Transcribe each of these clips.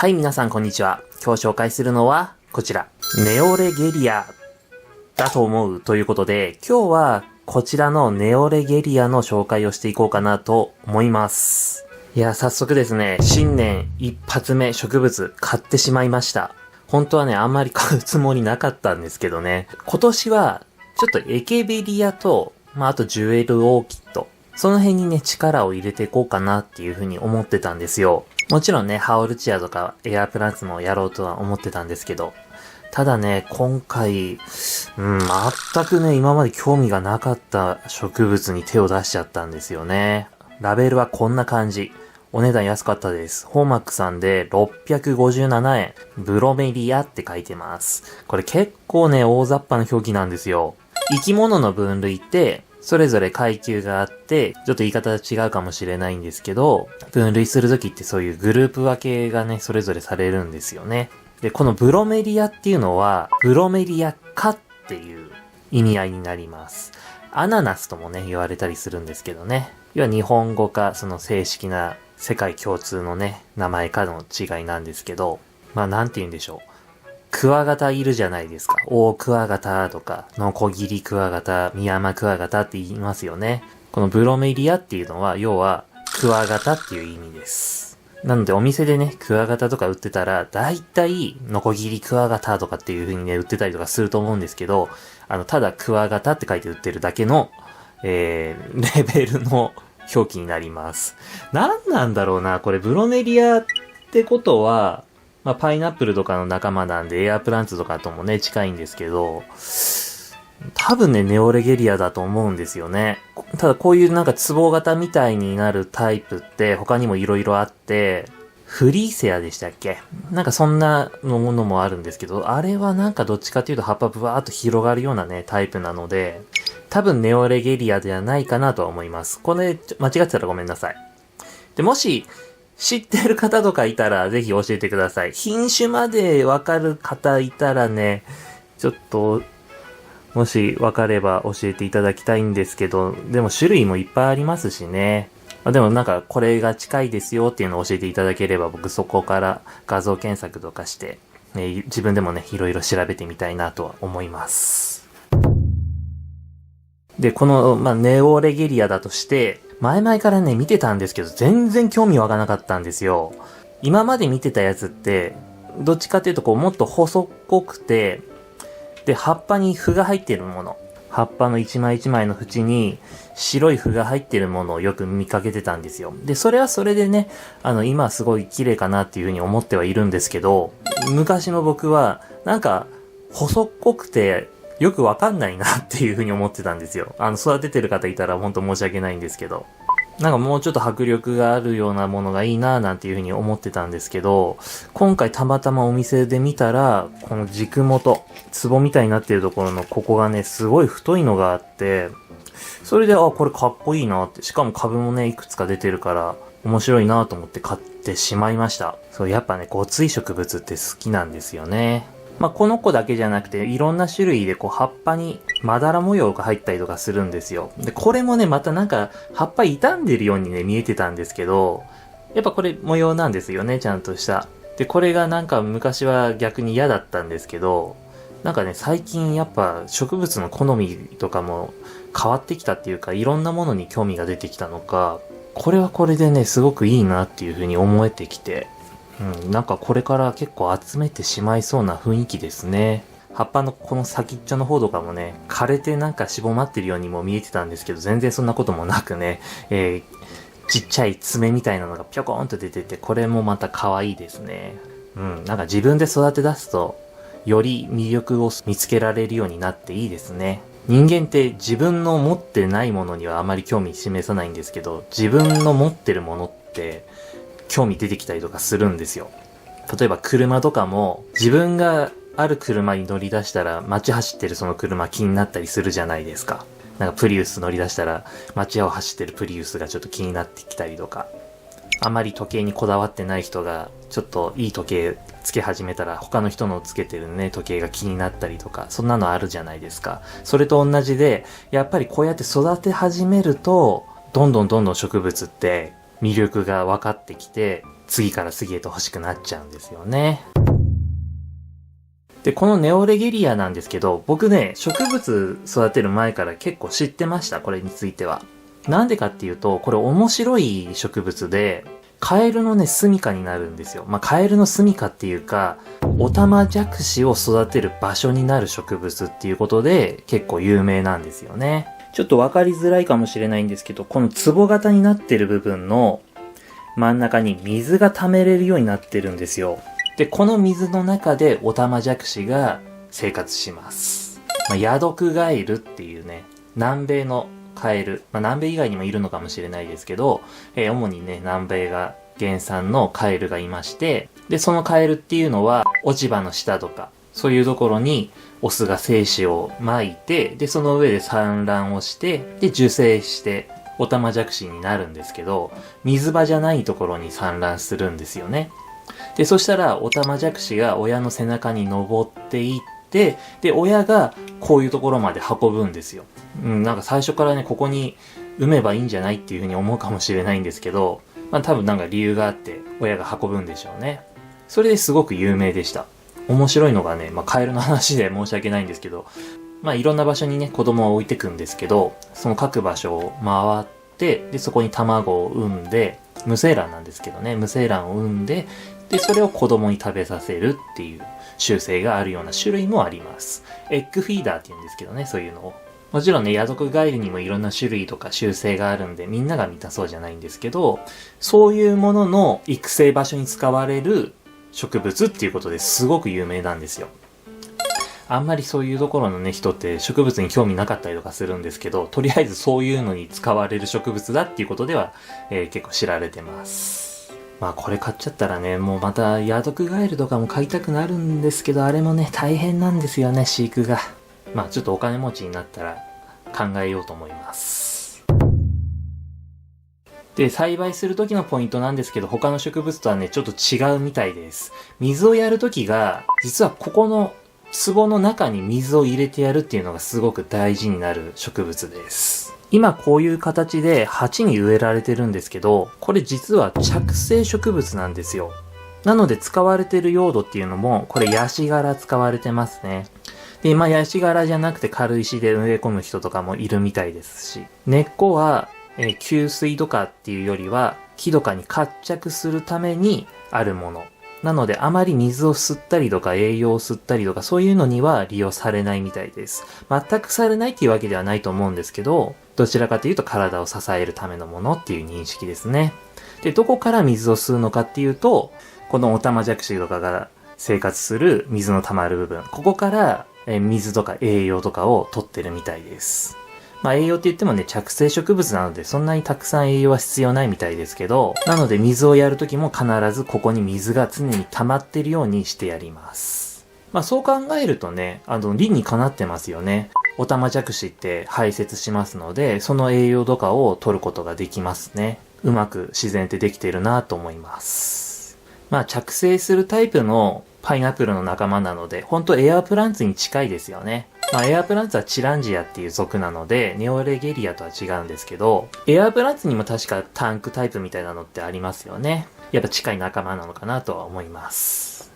はい、皆さんこんにちは。今日紹介するのはこちら。ネオレゲリアだと思うということで、今日はこちらのネオレゲリアの紹介をしていこうかなと思います。いや、早速ですね、新年一発目植物買ってしまいました。本当はね、あんまり買うつもりなかったんですけどね。今年はちょっとエケベリアと、あとジュエルオーキッド。その辺にね、力を入れていこうかなっていうふうに思ってたんですよ。もちろんね、ハオルチアとかエアプランツもやろうとは思ってたんですけど、ただね、今回、全くね、今まで興味がなかった植物に手を出しちゃったんですよね。ラベルはこんな感じ。お値段安かったです。ホーマックさんで657円。ブロメリアって書いてます。これ結構ね、大雑把な表記なんですよ。生き物の分類って、それぞれ階級があって、ちょっと言い方違うかもしれないんですけど、分類するときってそういうグループ分けがね、それぞれされるんですよね。で、このブロメリアっていうのは、ブロメリア科っていう意味合いになります。アナナスともね、言われたりするんですけどね。要は日本語か、その正式な世界共通のね、名前かの違いなんですけど、なんて言うんでしょう。クワガタいるじゃないですか。オオクワガタとか、ノコギリクワガタ、ミヤマクワガタって言いますよね。このブロメリアっていうのは、要は、クワガタっていう意味です。なのでお店でね、クワガタとか売ってたら、だいたいノコギリクワガタとかっていう風にね、売ってたりとかすると思うんですけど、ただクワガタって書いて売ってるだけの、レベルの表記になります。なんなんだろうな、これブロメリアってことは、パイナップルとかの仲間なんで、エアプランツとかともね、近いんですけど、多分ね、ネオレゲリアだと思うんですよね。ただこういうなんか壺型みたいになるタイプって他にも色々あって、フリーセアでしたっけ？なんかそんなのものもあるんですけど、あれはなんかどっちかっていうと葉っぱブワーっと広がるようなね、タイプなので、多分ネオレゲリアではないかなとは思います。これ間違ってたらごめんなさい。で、もし、知ってる方とかいたらぜひ教えてください。品種までわかる方いたらね、ちょっと、もしわかれば教えていただきたいんですけど、でも種類もいっぱいありますしね。でもなんかこれが近いですよっていうのを教えていただければ僕そこから画像検索とかして、自分でもね、いろいろ調べてみたいなとは思います。で、この、ネオレゲリアだとして、前々からね、見てたんですけど、全然興味湧かなかったんですよ。今まで見てたやつって、どっちかっていうとこう、もっと細っこくて、で、葉っぱに符が入っているもの。葉っぱの一枚一枚の縁に白い符が入っているものをよく見かけてたんですよ。で、それはそれでね、今すごい綺麗かなっていうふうに思ってはいるんですけど、昔の僕は、なんか、細っこくて、よくわかんないなっていう風に思ってたんですよ。育ててる方いたら本当申し訳ないんですけど。なんかもうちょっと迫力があるようなものがいいななんていう風に思ってたんですけど、今回たまたまお店で見たら、この軸元、壺みたいになってるところのここがね、すごい太いのがあって、それで、これかっこいいなって、しかも株もね、いくつか出てるから、面白いなと思って買ってしまいました。そう、やっぱね、ごつい植物って好きなんですよね。この子だけじゃなくて、いろんな種類でこう葉っぱにまだら模様が入ったりとかするんですよ。で、これもね、またなんか葉っぱ傷んでるようにね、見えてたんですけど、やっぱこれ模様なんですよね、ちゃんとした。で、これがなんか昔は逆に嫌だったんですけど、なんかね、最近やっぱ植物の好みとかも変わってきたっていうか、いろんなものに興味が出てきたのか、これはこれでね、すごくいいなっていう風に思えてきて、なんかこれから結構集めてしまいそうな雰囲気ですね。葉っぱのこの先っちょの方とかもね、枯れてなんかしぼまってるようにも見えてたんですけど、全然そんなこともなくね、ちっちゃい爪みたいなのがぴょこーんと出てて、これもまた可愛いですね。なんか自分で育て出すと、より魅力を見つけられるようになっていいですね。人間って自分の持ってないものにはあまり興味示さないんですけど、自分の持ってるものって、興味出てきたりとかするんですよ。例えば車とかも自分がある車に乗り出したら街走ってるその車気になったりするじゃないですか。なんかプリウス乗り出したら街を走ってるプリウスがちょっと気になってきたりとか。あまり時計にこだわってない人がちょっといい時計つけ始めたら他の人のつけてるね時計が気になったりとか、そんなのあるじゃないですか。それと同じで、やっぱりこうやって育て始めるとどんどん植物って魅力が分かってきて、次から次へと欲しくなっちゃうんですよね。で、このネオレゲリアなんですけど、僕ね、植物育てる前から結構知ってました、これについては。なんでかっていうと、これ面白い植物で、カエルのね、住処になるんですよ。カエルの住処っていうか、オタマジャクシを育てる場所になる植物っていうことで、結構有名なんですよね。ちょっとわかりづらいかもしれないんですけど、この壺型になってる部分の真ん中に水が溜めれるようになってるんですよ。で、この水の中でオタマジャクシが生活します。ヤドクガエルっていうね、南米のカエル。南米以外にもいるのかもしれないですけど、主にね、南米が原産のカエルがいまして、で、そのカエルっていうのは、落ち葉の下とか、そういうところにオスが精子をまいて、で、その上で産卵をして、で、受精して、オタマジャクシになるんですけど、水場じゃないところに産卵するんですよね。で、そしたら、オタマジャクシが親の背中に登っていって、で、親がこういうところまで運ぶんですよ。なんか最初からね、ここに産めばいいんじゃないっていうふうに思うかもしれないんですけど、多分なんか理由があって、親が運ぶんでしょうね。それですごく有名でした。面白いのがね、カエルの話で申し訳ないんですけど、いろんな場所にね、子供を置いてくんですけど、その各場所を回って、で、そこに卵を産んで、無精卵なんですけどね、無精卵を産んで、で、それを子供に食べさせるっていう習性があるような種類もあります。エッグフィーダーって言うんですけどね、そういうのを。もちろんね、ヤドクガエルにもいろんな種類とか習性があるんで、みんなが見たそうじゃないんですけど、そういうものの育成場所に使われる植物っていうことですごく有名なんですよ。あんまりそういうところのね、人って植物に興味なかったりとかするんですけど、とりあえずそういうのに使われる植物だっていうことでは、結構知られてます。これ買っちゃったらね、もうまたヤドクガエルとかも飼いたくなるんですけど、あれもね、大変なんですよね、飼育が。ちょっとお金持ちになったら考えようと思います。で、栽培する時のポイントなんですけど、他の植物とはね、ちょっと違うみたいです。水をやる時が、実はここの壺の中に水を入れてやるっていうのがすごく大事になる植物です。今こういう形で鉢に植えられてるんですけど、これ実は着生植物なんですよ。なので使われてる用土っていうのも、これヤシ殻使われてますね。で、ヤシ殻じゃなくて軽石で植え込む人とかもいるみたいですし、根っこは、吸水とかっていうよりは、木とかに活着するためにあるもの。なので、あまり水を吸ったりとか栄養を吸ったりとかそういうのには利用されないみたいです。全くされないっていうわけではないと思うんですけど、どちらかというと体を支えるためのものっていう認識ですね。で、どこから水を吸うのかっていうと、このオタマジャクシとかが生活する水の溜まる部分、ここから水とか栄養とかを取ってるみたいです。栄養って言ってもね、着生植物なのでそんなにたくさん栄養は必要ないみたいですけど、なので水をやるときも必ずここに水が常に溜まってるようにしてやります。そう考えるとね、理にかなってますよね。オタマジャクシって排泄しますので、その栄養とかを取ることができますね。うまく自然ってできてるなと思います。着生するタイプのパイナップルの仲間なので、ほんとエアープランツに近いですよね。エアープランツはチランジアっていう属なので、ネオレゲリアとは違うんですけど、エアープランツにも確かタンクタイプみたいなのってありますよね。やっぱ近い仲間なのかなとは思います。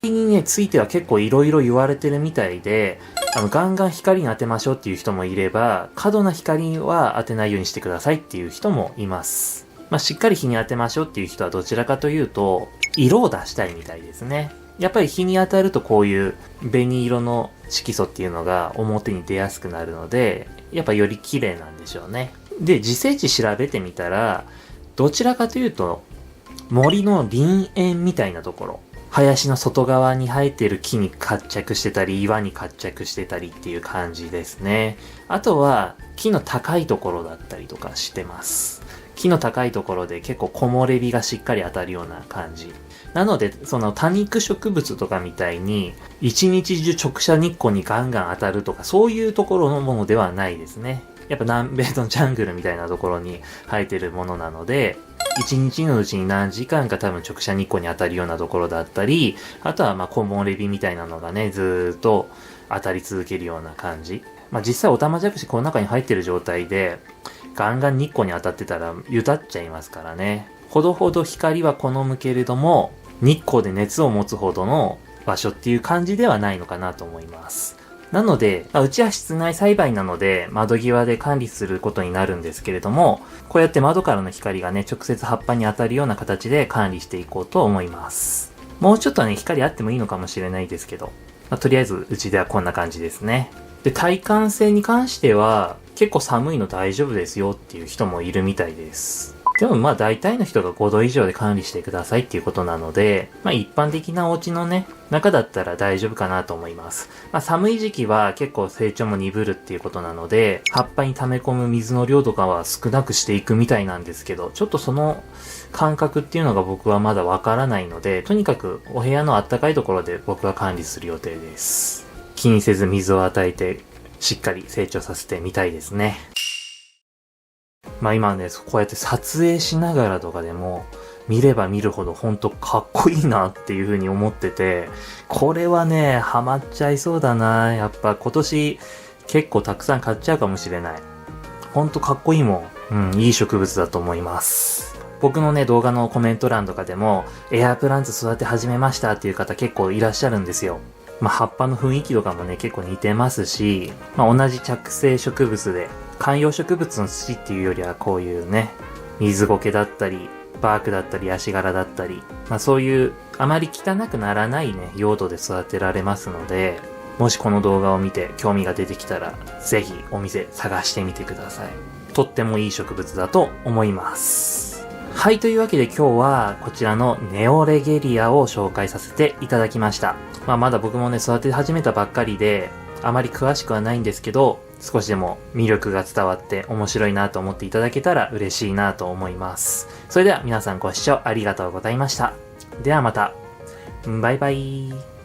にね、ついては結構いろいろ言われてるみたいで、ガンガン光に当てましょうっていう人もいれば、過度な光は当てないようにしてくださいっていう人もいます。しっかり日に当てましょうっていう人はどちらかというと、色を出したいみたいですね。やっぱり日に当たるとこういう紅色の色素っていうのが表に出やすくなるので、やっぱより綺麗なんでしょうね。で、自生地調べてみたら、どちらかというと、森の林縁みたいなところ、林の外側に生えてる木に活着してたり、岩に活着してたりっていう感じですね。あとは、木の高いところだったりとかしてます。木の高いところで結構木漏れ日がしっかり当たるような感じ。なので、その多肉植物とかみたいに、一日中直射日光にガンガン当たるとか、そういうところのものではないですね。やっぱ南米のジャングルみたいなところに生えてるものなので、一日のうちに何時間か多分直射日光に当たるようなところだったり、あとは木漏れ日みたいなのがね、ずーっと当たり続けるような感じ。実際オタマジャクシこの中に入ってる状態で、ガンガン日光に当たってたらゆだっちゃいますからね。ほどほど光は好むけれども、日光で熱を持つほどの場所っていう感じではないのかなと思います。なので、うちは室内栽培なので窓際で管理することになるんですけれども、こうやって窓からの光がね、直接葉っぱに当たるような形で管理していこうと思います。もうちょっとね、光あってもいいのかもしれないですけど、とりあえずうちではこんな感じですね。で、耐寒性に関しては結構寒いの大丈夫ですよっていう人もいるみたいです。でも大体の人が5度以上で管理してくださいっていうことなので、一般的なお家のね、中だったら大丈夫かなと思います。寒い時期は結構成長も鈍るっていうことなので、葉っぱに溜め込む水の量とかは少なくしていくみたいなんですけど、ちょっとその感覚っていうのが僕はまだわからないので、とにかくお部屋のあったかいところで僕は管理する予定です。気にせず水を与えて、しっかり成長させてみたいですね。今ね、こうやって撮影しながらとかでも、見れば見るほどほんとかっこいいなっていう風に思ってて、これはね、ハマっちゃいそうだな。やっぱ今年結構たくさん買っちゃうかもしれない。ほんとかっこいいもん。いい植物だと思います。僕のね、動画のコメント欄とかでも、エアープランツ育て始めましたっていう方結構いらっしゃるんですよ。葉っぱの雰囲気とかもね、結構似てますし、同じ着生植物で、観葉植物の土っていうよりはこういうね、水苔だったり、バークだったり、足柄だったり、そういうあまり汚くならないね、用土で育てられますので、もしこの動画を見て興味が出てきたら、ぜひお店探してみてください。とってもいい植物だと思います。はい、というわけで今日はこちらのネオレゲリアを紹介させていただきました。まだ僕もね、育て始めたばっかりで、あまり詳しくはないんですけど、少しでも魅力が伝わって面白いなと思っていただけたら嬉しいなと思います。それでは皆さんご視聴ありがとうございました。ではまた。バイバイ。